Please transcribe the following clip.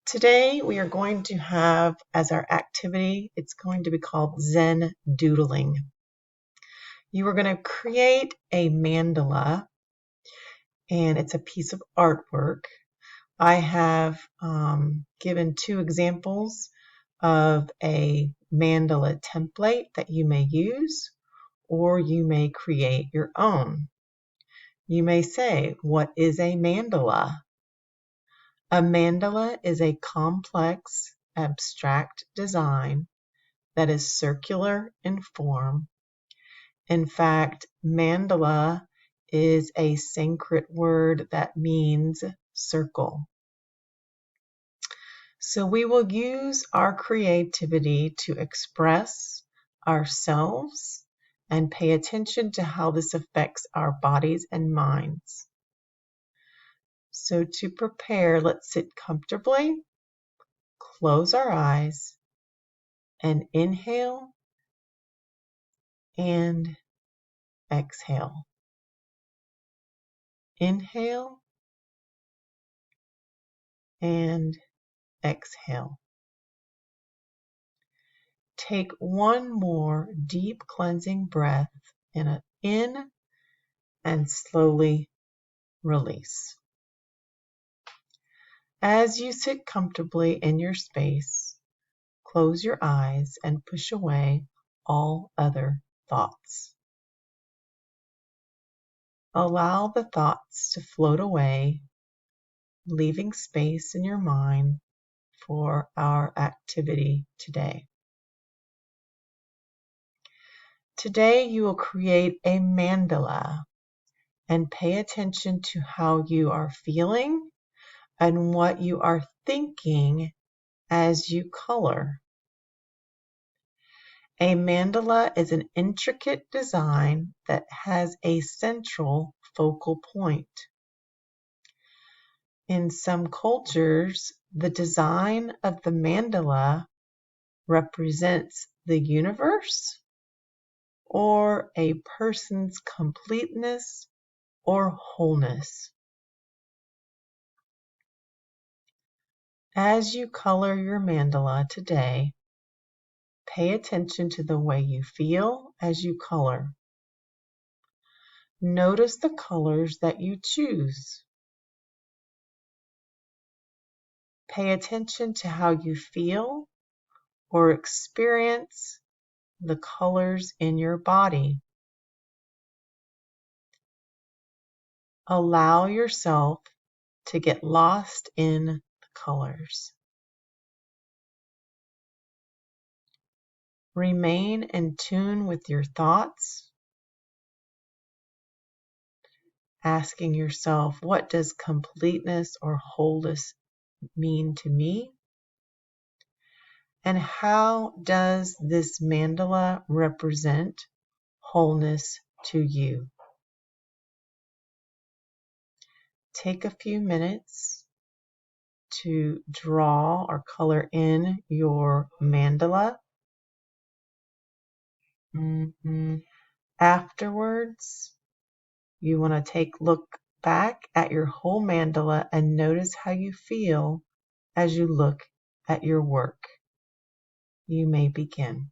Today we are going to have as our activity, it's going to be called Zen Doodling. You are going to create a mandala, and it's a piece of artwork. I have given two examples of a mandala template that you may use, or you may create your own. You may say, what is a mandala? A mandala is a complex, abstract design that is circular in form. In fact, mandala is a Sanskrit word that means circle. So we will use our creativity to express ourselves and pay attention to how this affects our bodies and minds. So to prepare, let's sit comfortably, close our eyes, and inhale and exhale. Inhale and exhale. Take one more deep cleansing breath in and slowly release. As you sit comfortably in your space, close your eyes and push away all other thoughts. Allow the thoughts to float away, leaving space in your mind for our activity today. Today you will create a mandala and pay attention to how you are feeling and what you are thinking as you color. A mandala is an intricate design that has a central focal point. In some cultures, the design of the mandala represents the universe or a person's completeness or wholeness. As you color your mandala today, pay attention to the way you feel as you color. Notice the colors that you choose. Pay attention to how you feel or experience the colors in your body. Allow yourself to get lost in the colors. Remain in tune with your thoughts, asking yourself, what does completeness or wholeness mean to me? And how does this mandala represent wholeness to you? Take a few minutes to draw or color in your mandala. Afterwards, you want to look back at your whole mandala and notice how you feel as you look at your work. You may begin.